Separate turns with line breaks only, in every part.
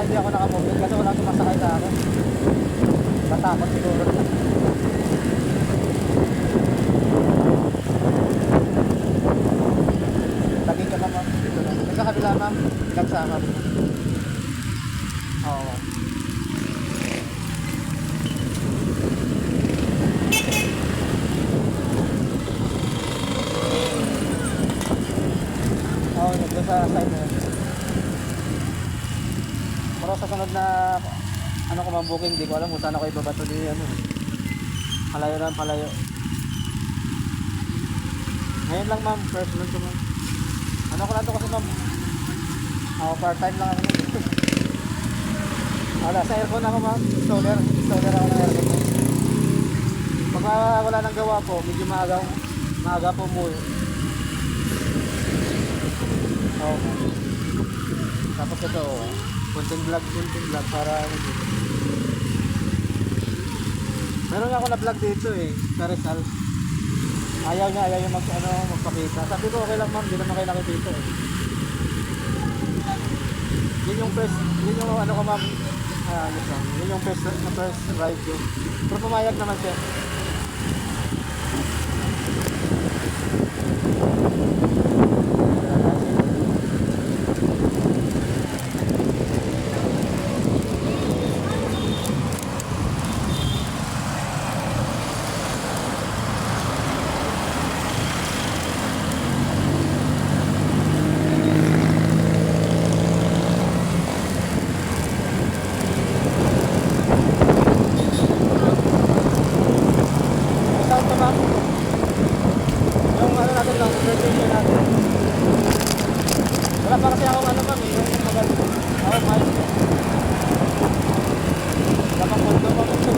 Hindi ako naka-move kasi walang sumasakay sa akin. Matakot siguro. Lagi ka na ma'am. Sa kabila ma'am, nagsama. Oo. Oo, nagdo sa side mo. Pero sa sunod na ano ko ma'am booking, hindi ko alam kung saan ako ibabato din ano. Palayo lang, palayo. Ngayon lang ma'am, first month ko ma'am. Ano ko lang to kasi ma'am? Ako part time lang ako. Wala, sa aircon ako ma'am. Installer ako ng aircon ma'am. Pag wala nang gawa po, medyo maaga po umuwi. Oo ma'am. Tapos ito, content vlog para ano dito. Meron nga ako na vlog dito eh, sa Rizal. Ayaw yung magpakita. Sabi ko okay lang ma'am, hindi naman kayo nakikita eh. Yun yung ano ko ma'am, yun yung first ride yun. Pero pumayag naman siya. Wala pa kasi ako ano ma'am eh, yung maganda. Ako mic. Wala pang kondo pa ito.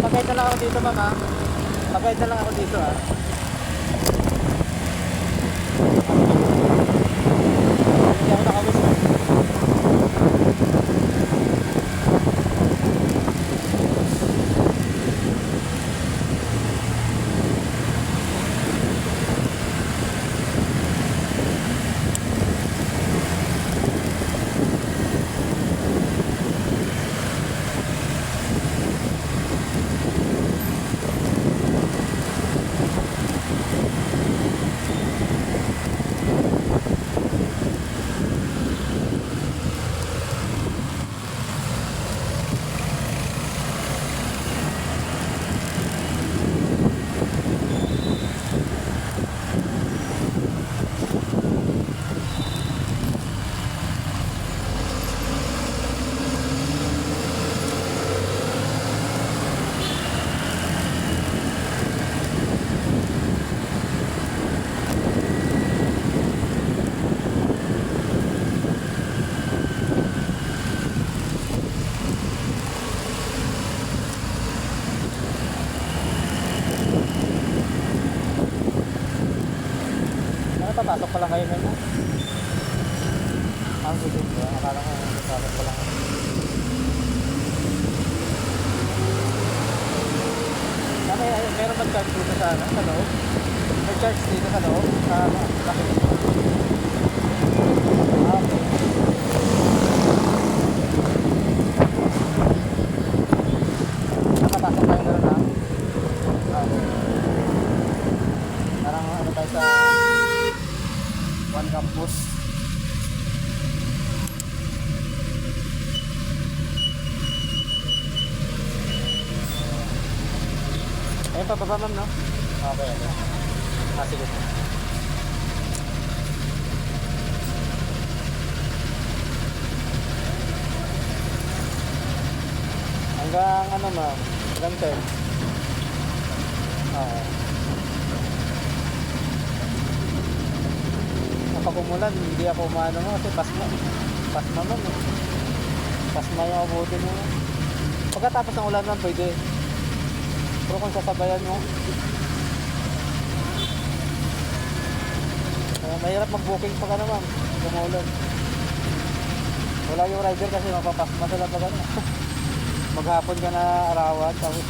Pag-guide na lang ako dito ma'am ha. Pag-guide na lang ako dito ha. Hindi ako nakawis. Papasok pa lang kayo ngayon. Ang gusto ko, akala ko papasok pa lang. charge dito sa ano, sa loob. May charge dito sa loob. Sa laki nito. Okay. Nakapasok tayo na lang. Okay. Parang ano tayo sa One Campus. Ayun pa baba ma'am, no? Okay, okay. Sige. Hanggang ano ma'am? Hanggang 10. Okay. Kapag umulan, hindi ako umano mo kasi pasma. Pasma ma'am. Pasma yung abutin mo. Pagkatapos ng ulan ma'am, pwede. Pero kung sasabayan mo, mahirap mag-booking pag ano ma'am, umulan. Wala yung rider kasi mapapasma sila pag ano. Maghapon ka na arawan, tapos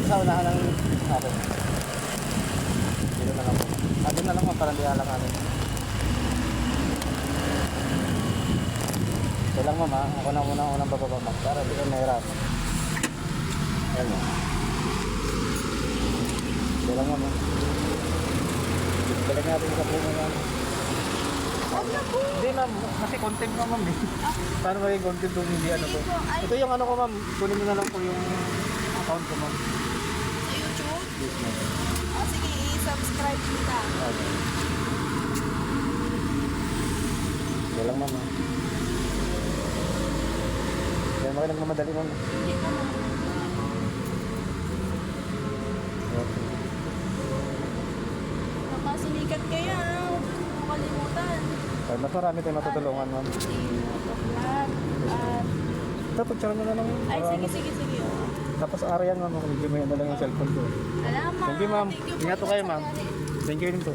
sa unahan ng okay. Dito na lang po. Dito na lang po para di alang-alang. Ito lang ma'am ha. Ako na muna unang bababa ma'am. Para di ka nahirap. Ayan ma'am. Ito lang ma'am ha. Balik natin sa puno ma'am. Hindi ma'am. Kasi content mo ma'am eh. Paano maging content kung hindi ano po? Ito yung ano ko ma'am. Kunin mo na lang po yung account ko ma'am. Yes, ma'am.
Oh, sige, i-subscribe kita.
Okay. Ito lang ma'am. Kaya makinig na madali ma'am.
Hindi naman.
Okay.
Napasulikat kaya, huwag mo kalimutan.
Okay, mas marami tayong matutulungan ma'am.
Vlog, at...
Ito, picture mo na lang.
Ay,
Para
sige,
ano.
sige, sige. Oh.
Tapos arayan ma'am. Medyo may na lang yung cellphone ko.
Salamat.
Thank you ma'am.
Thank you po.
Ingat po kayo ma'am. Thank you din po.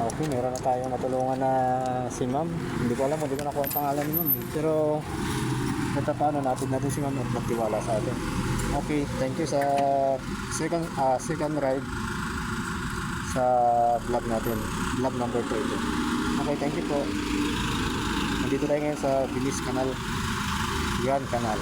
Okay, meron na tayong natulungan na si ma'am. Hindi ko alam kung hindi ko nakuha ang pangalan ni ma'am. Pero paano natin si ma'am at magtiwala sa atin. Okay, thank you sa second ride sa vlog natin. Vlog number 2 ito. Okay, thank you po. Nandito tayo ngayon sa Bilis Canal. Yan, Canal.